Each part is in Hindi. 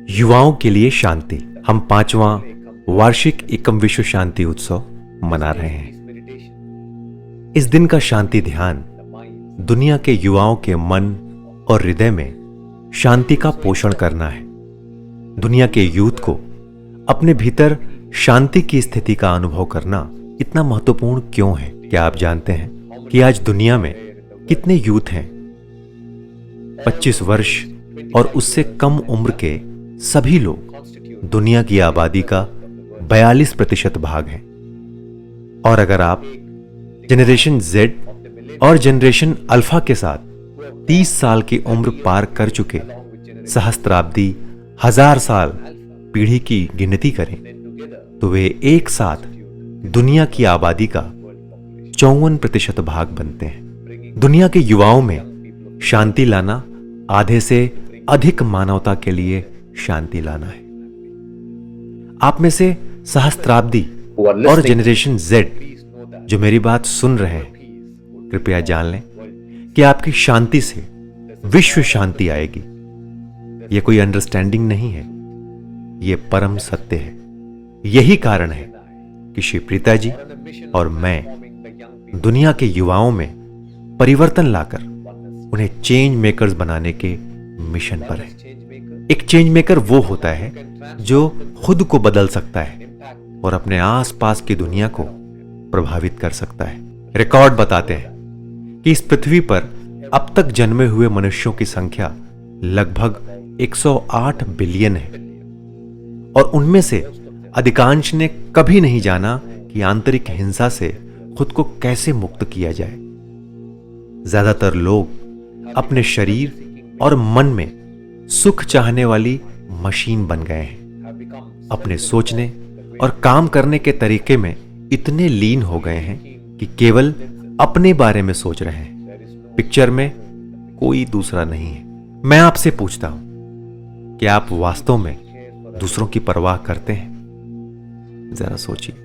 युवाओं के लिए शांति। हम 5वां वार्षिक एकम विश्व शांति उत्सव मना रहे हैं। इस दिन का शांति ध्यान दुनिया के युवाओं के मन और हृदय में शांति का पोषण करना है। दुनिया के यूथ को अपने भीतर शांति की स्थिति का अनुभव करना इतना महत्वपूर्ण क्यों है? क्या आप जानते हैं कि आज दुनिया में कितने यूथ हैं? 25 वर्ष और उससे कम उम्र के सभी लोग दुनिया की आबादी का 42% भाग हैं। और अगर आप जनरेशन जेड और जनरेशन अल्फा के साथ 30 साल की उम्र पार कर चुके सहस्त्राब्दी, 1000 साल पीढ़ी की गिनती करें तो वे एक साथ दुनिया की आबादी का 54% भाग बनते हैं। दुनिया के युवाओं में शांति लाना आधे से अधिक मानवता के लिए शांति लाना है। आप में से सहस्त्राब्दी और जनरेशन जेड जो मेरी बात सुन रहे हैं, कृपया जान लें कि आपकी शांति से विश्व शांति आएगी। यह कोई अंडरस्टैंडिंग नहीं है, यह परम सत्य है। यही कारण है कि श्री प्रीता जी और मैं दुनिया के युवाओं में परिवर्तन लाकर उन्हें चेंज मेकर्स बनाने के मिशन पर हैं। एक चेंज मेकर वो होता है जो खुद को बदल सकता है और अपने आसपास की दुनिया को प्रभावित कर सकता है। रिकॉर्ड बताते हैं कि इस पृथ्वी पर अब तक जन्मे हुए मनुष्यों की संख्या लगभग 108 बिलियन है और उनमें से अधिकांश ने कभी नहीं जाना कि आंतरिक हिंसा से खुद को कैसे मुक्त किया जाए। ज्यादातर लोग अपने शरीर और मन में सुख चाहने वाली मशीन बन गए हैं। अपने सोचने और काम करने के तरीके में इतने लीन हो गए हैं कि केवल अपने बारे में सोच रहे हैं। पिक्चर में कोई दूसरा नहीं है। मैं आपसे पूछता हूं कि आप वास्तव में दूसरों की परवाह करते हैं? जरा सोचिए।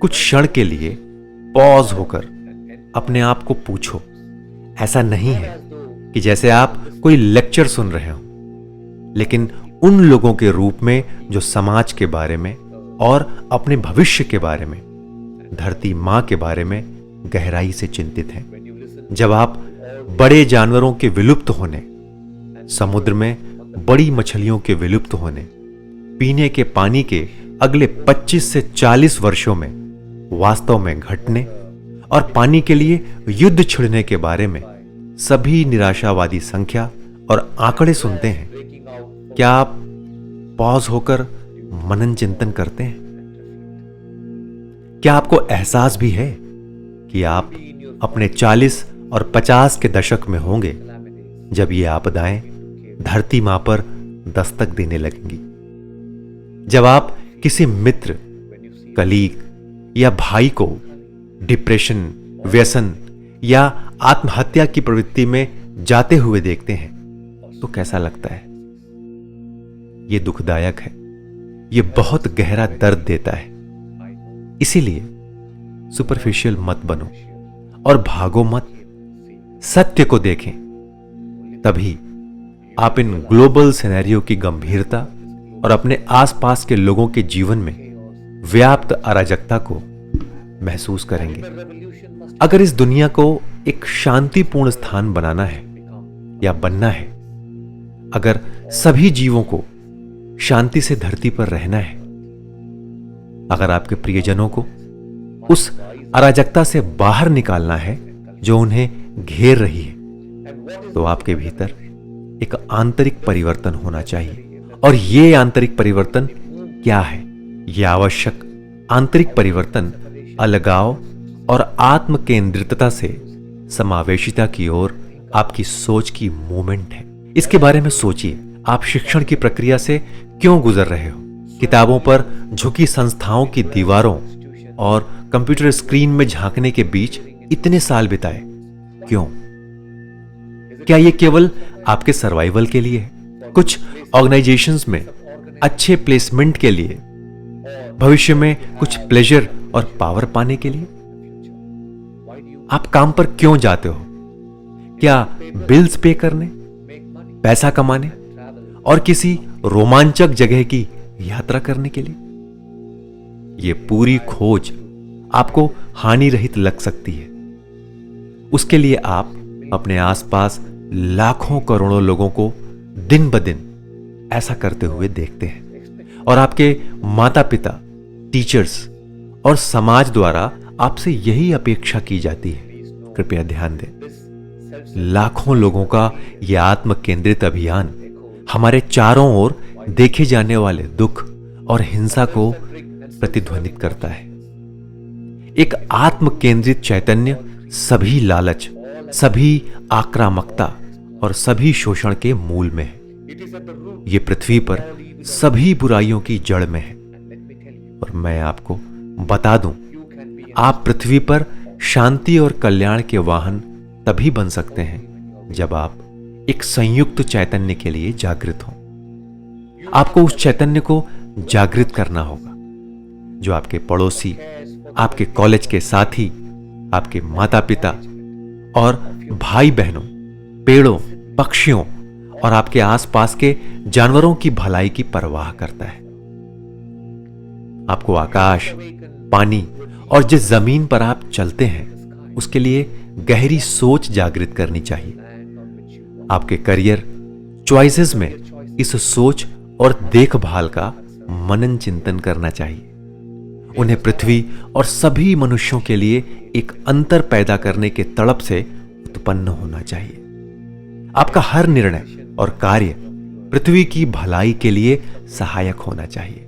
कुछ क्षण के लिए पॉज होकर अपने आप को पूछो। ऐसा नहीं है कि जैसे आप कोई लेक्चर सुन रहे हो, लेकिन उन लोगों के रूप में जो समाज के बारे में और अपने भविष्य के बारे में, धरती मां के बारे में गहराई से चिंतित हैं। जब आप बड़े जानवरों के विलुप्त होने, समुद्र में बड़ी मछलियों के विलुप्त होने, पीने के पानी के अगले 25 से 40 वर्षों में वास्तव में घटने और पानी के लिए युद्ध छिड़ने के बारे में सभी निराशावादी संख्या और आंकड़े सुनते हैं, क्या आप पॉज होकर मनन चिंतन करते हैं? क्या आपको एहसास भी है कि आप अपने 40 और 50 के दशक में होंगे जब ये आपदाएं धरती मां पर दस्तक देने लगेंगी? जब आप किसी मित्र, कलीग या भाई को डिप्रेशन, व्यसन या आत्महत्या की प्रवृत्ति में जाते हुए देखते हैं तो कैसा लगता है? यह दुखदायक है, यह बहुत गहरा दर्द देता है। इसीलिए सुपरफिशियल मत बनो और भागो मत, सत्य को देखें। तभी आप इन ग्लोबल सिनेरियो की गंभीरता और अपने आसपास के लोगों के जीवन में व्याप्त अराजकता को महसूस करेंगे। अगर इस दुनिया को एक शांतिपूर्ण स्थान बनाना है या बनना है, अगर सभी जीवों को शांति से धरती पर रहना है, अगर आपके प्रियजनों को उस अराजकता से बाहर निकालना है जो उन्हें घेर रही है, तो आपके भीतर एक आंतरिक परिवर्तन होना चाहिए। और यह आंतरिक परिवर्तन क्या है? यह आवश्यक आंतरिक परिवर्तन अलगाव और आत्म केंद्रितता से समावेशिता की ओर आपकी सोच की मूवमेंट है। इसके बारे में सोचिए। आप शिक्षण की प्रक्रिया से क्यों गुजर रहे हो? किताबों पर झुकी संस्थाओं की दीवारों और कंप्यूटर स्क्रीन में झांकने के बीच इतने साल बिताए क्यों? क्या यह केवल आपके सर्वाइवल के लिए है? कुछ ऑर्गेनाइजेशंस में अच्छे प्लेसमेंट के लिए, भविष्य में कुछ प्लेजर और पावर पाने के लिए? आप काम पर क्यों जाते हो? क्या बिल्स पे करने, पैसा कमाने और किसी रोमांचक जगह की यात्रा करने के लिए? यह पूरी खोज आपको हानि रहित लग सकती है। उसके लिए आप अपने आसपास लाखों करोड़ों लोगों को दिन ब दिन ऐसा करते हुए देखते हैं और आपके माता पिता, टीचर्स और समाज द्वारा आपसे यही अपेक्षा की जाती है। कृपया ध्यान दें, लाखों लोगों का यह आत्म केंद्रित अभियान हमारे चारों ओर देखे जाने वाले दुख और हिंसा को प्रतिध्वनित करता है। एक आत्म केंद्रित चैतन्य सभी लालच, सभी आक्रामकता और सभी शोषण के मूल में है। यह पृथ्वी पर सभी बुराइयों की जड़ में है। और मैं आपको बता दूं, आप पृथ्वी पर शांति और कल्याण के वाहन तभी बन सकते हैं जब आप एक संयुक्त चैतन्य के लिए जागृत हों। आपको उस चैतन्य को जागृत करना होगा जो आपके पड़ोसी, आपके कॉलेज के साथी, आपके माता पिता और भाई बहनों, पेड़ों, पक्षियों और आपके आसपास के जानवरों की भलाई की परवाह करता है। आपको आकाश, पानी और जिस जमीन पर आप चलते हैं उसके लिए गहरी सोच जागृत करनी चाहिए। आपके करियर चॉइसेस में इस सोच और देखभाल का मनन चिंतन करना चाहिए। उन्हें पृथ्वी और सभी मनुष्यों के लिए एक अंतर पैदा करने के तड़प से उत्पन्न होना चाहिए। आपका हर निर्णय और कार्य पृथ्वी की भलाई के लिए सहायक होना चाहिए।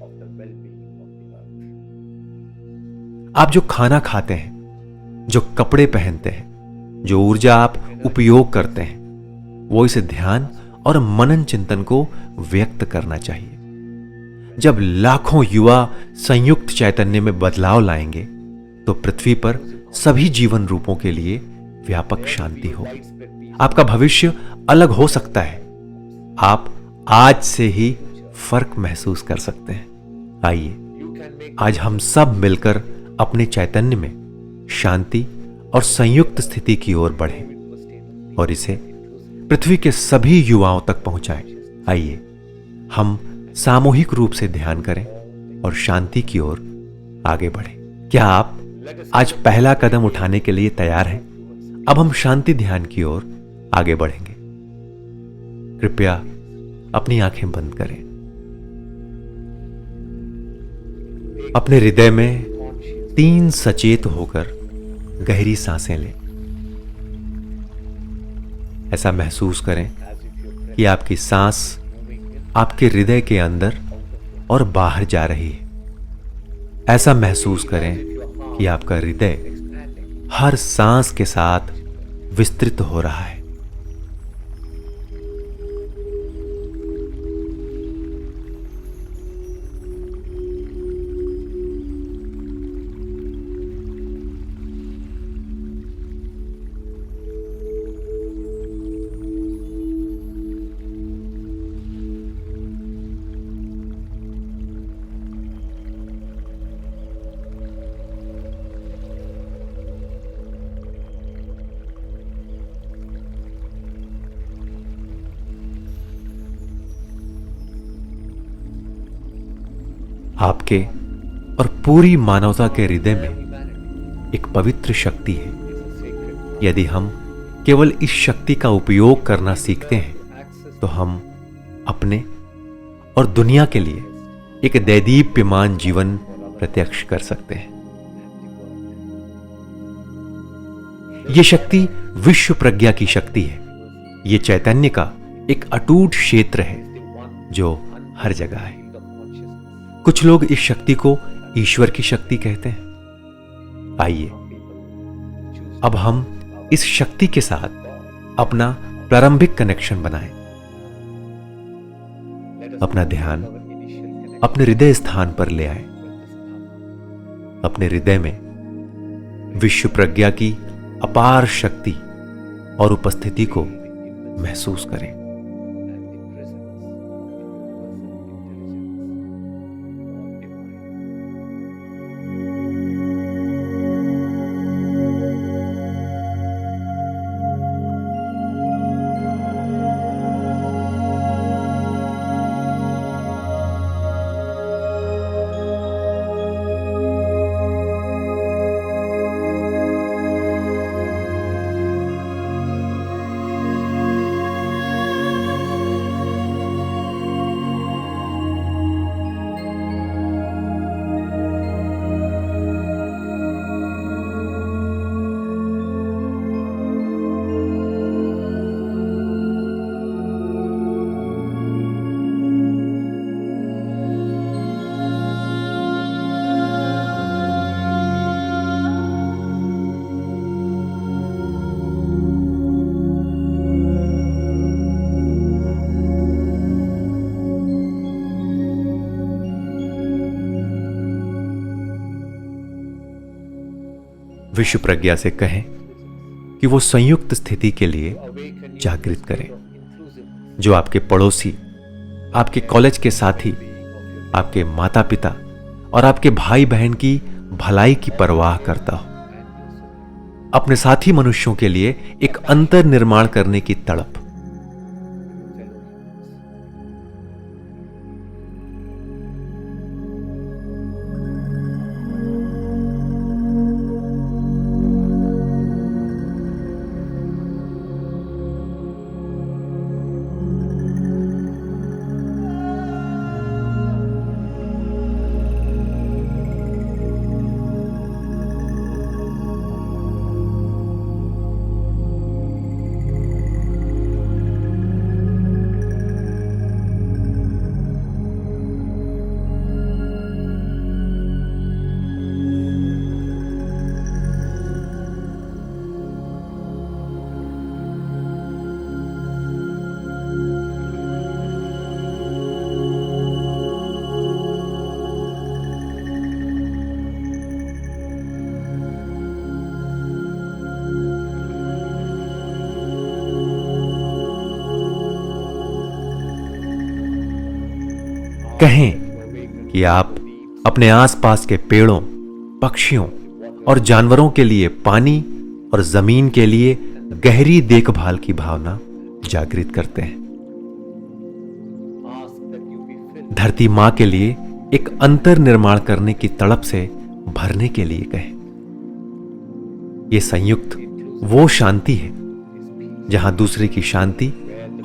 आप जो खाना खाते हैं, जो कपड़े पहनते हैं, जो ऊर्जा आप उपयोग करते हैं, वो इस ध्यान और मनन चिंतन को व्यक्त करना चाहिए। जब लाखों युवा संयुक्त चैतन्य में बदलाव लाएंगे तो पृथ्वी पर सभी जीवन रूपों के लिए व्यापक शांति होगी। आपका भविष्य अलग हो सकता है। आप आज से ही फर्क महसूस कर सकते हैं। आइए आज हम सब मिलकर अपने चैतन्य में शांति और संयुक्त स्थिति की ओर बढ़ें और इसे पृथ्वी के सभी युवाओं तक पहुंचाएं। आइए हम सामूहिक रूप से ध्यान करें और शांति की ओर आगे बढ़ें। क्या आप आज पहला कदम उठाने के लिए तैयार हैं? अब हम शांति ध्यान की ओर आगे बढ़ेंगे। कृपया अपनी आंखें बंद करें। अपने हृदय में 3 सचेत होकर गहरी सांसें लें। ऐसा महसूस करें कि आपकी सांस आपके हृदय के अंदर और बाहर जा रही है। ऐसा महसूस करें कि आपका हृदय हर सांस के साथ विस्तृत हो रहा है। आपके और पूरी मानवता के हृदय में एक पवित्र शक्ति है। यदि हम केवल इस शक्ति का उपयोग करना सीखते हैं तो हम अपने और दुनिया के लिए एक दैदीप्यमान जीवन प्रत्यक्ष कर सकते हैं। यह शक्ति विश्व प्रज्ञा की शक्ति है। यह चैतन्य का एक अटूट क्षेत्र है जो हर जगह है। कुछ लोग इस शक्ति को ईश्वर की शक्ति कहते हैं। आइए अब हम इस शक्ति के साथ अपना प्रारंभिक कनेक्शन बनाएं। अपना ध्यान अपने हृदय स्थान पर ले आए। अपने हृदय में विश्व प्रज्ञा की अपार शक्ति और उपस्थिति को महसूस करें। विश्व प्रज्ञा से कहें कि वो संयुक्त स्थिति के लिए जागृत करें, जो आपके पड़ोसी, आपके कॉलेज के साथी, आपके माता पिता और आपके भाई बहन की भलाई की परवाह करता हो। अपने साथी मनुष्यों के लिए एक अंतर निर्माण करने की तड़प। कहें कि आप अपने आसपास के पेड़ों, पक्षियों और जानवरों के लिए पानी और जमीन के लिए गहरी देखभाल की भावना जागृत करते हैं। धरती मां के लिए एक अंतर निर्माण करने की तड़प से भरने के लिए कहें। यह संयुक्त वो शांति है जहां दूसरे की शांति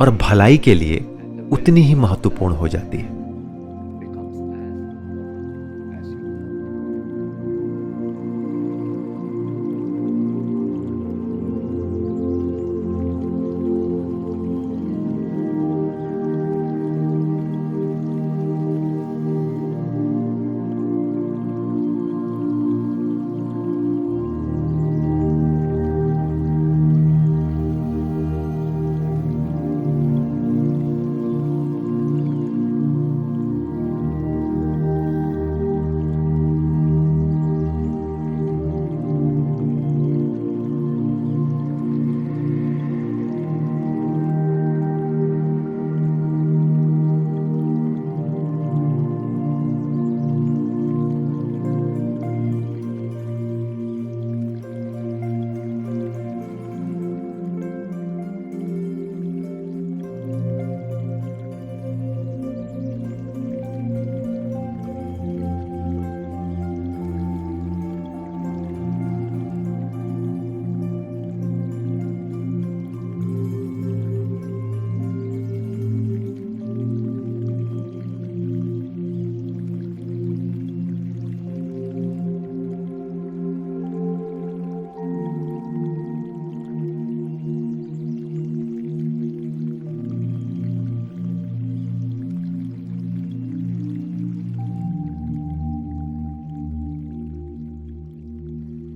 और भलाई के लिए उतनी ही महत्वपूर्ण हो जाती है।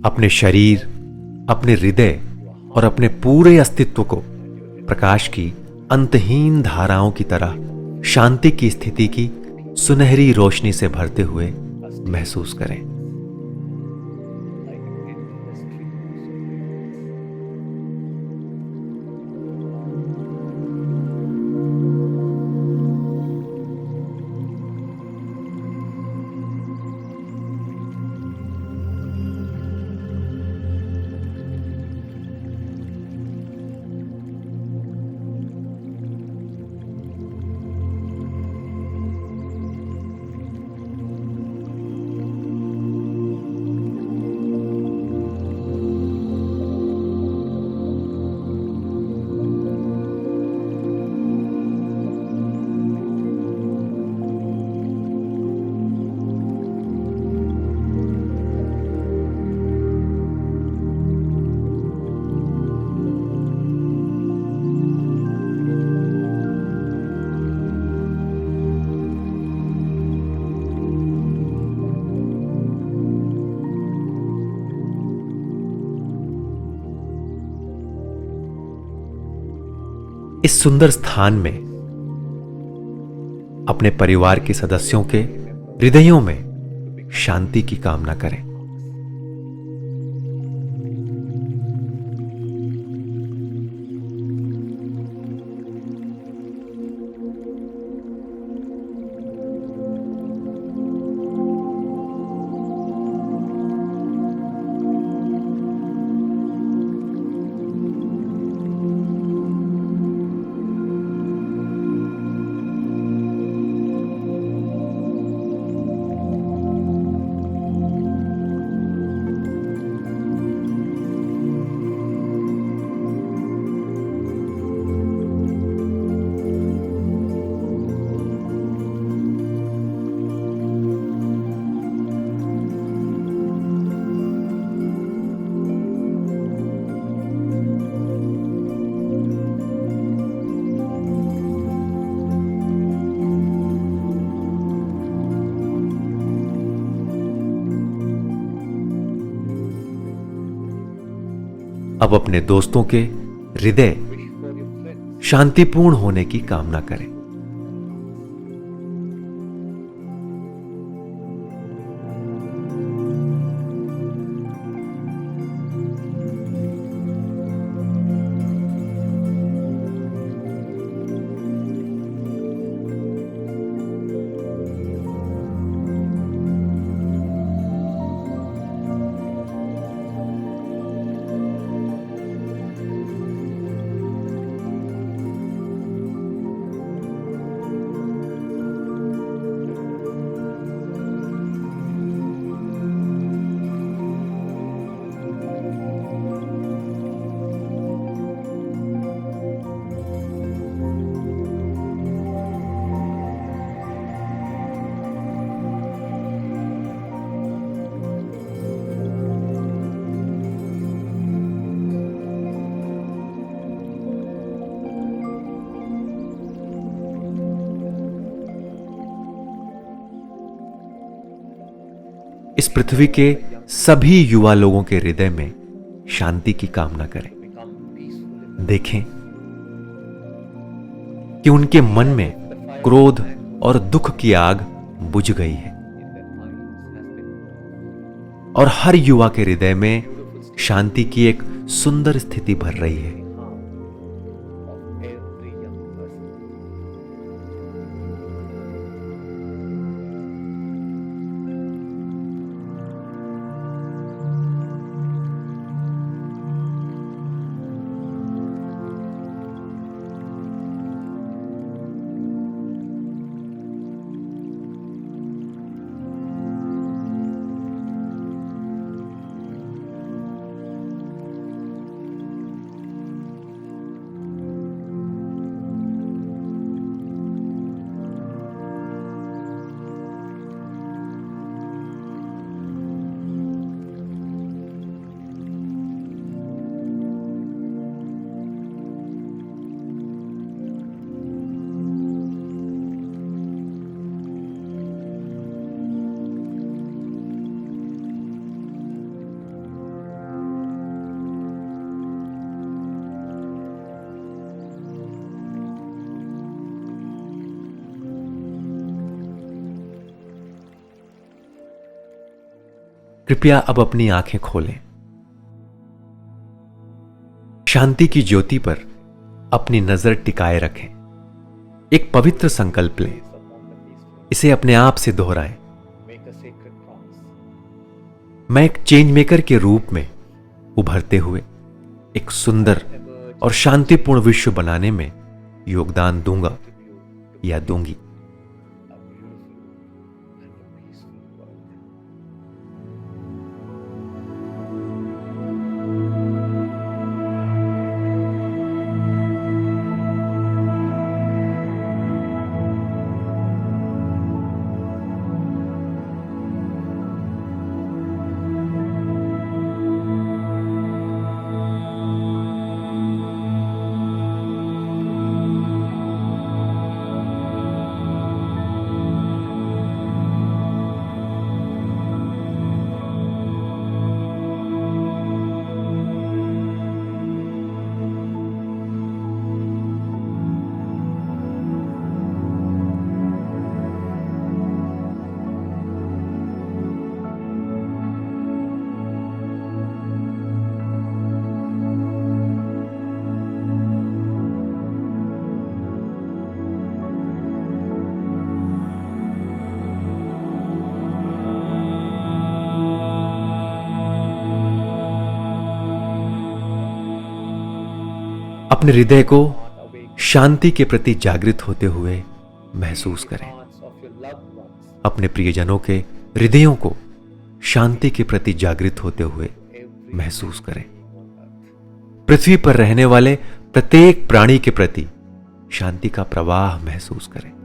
अपने शरीर, अपने हृदय और अपने पूरे अस्तित्व को प्रकाश की अंतहीन धाराओं की तरह शांति की स्थिति की सुनहरी रोशनी से भरते हुए महसूस करें। इस सुंदर स्थान में अपने परिवार के सदस्यों के हृदयों में शांति की कामना करें। अब अपने दोस्तों के हृदय शांतिपूर्ण होने की कामना करें। इस पृथ्वी के सभी युवा लोगों के हृदय में शांति की कामना करें। देखें कि उनके मन में क्रोध और दुख की आग बुझ गई है और हर युवा के हृदय में शांति की एक सुंदर स्थिति भर रही है। कृपया अब अपनी आंखें खोलें। शांति की ज्योति पर अपनी नजर टिकाए रखें। एक पवित्र संकल्प लें, इसे अपने आप से दोहराएं। मैं एक चेंज मेकर के रूप में उभरते हुए एक सुंदर और शांतिपूर्ण विश्व बनाने में योगदान दूंगा या दूंगी। अपने हृदय को शांति के प्रति जागृत होते हुए महसूस करें। अपने प्रियजनों के हृदयों को शांति के प्रति जागृत होते हुए महसूस करें। पृथ्वी पर रहने वाले प्रत्येक प्राणी के प्रति शांति का प्रवाह महसूस करें।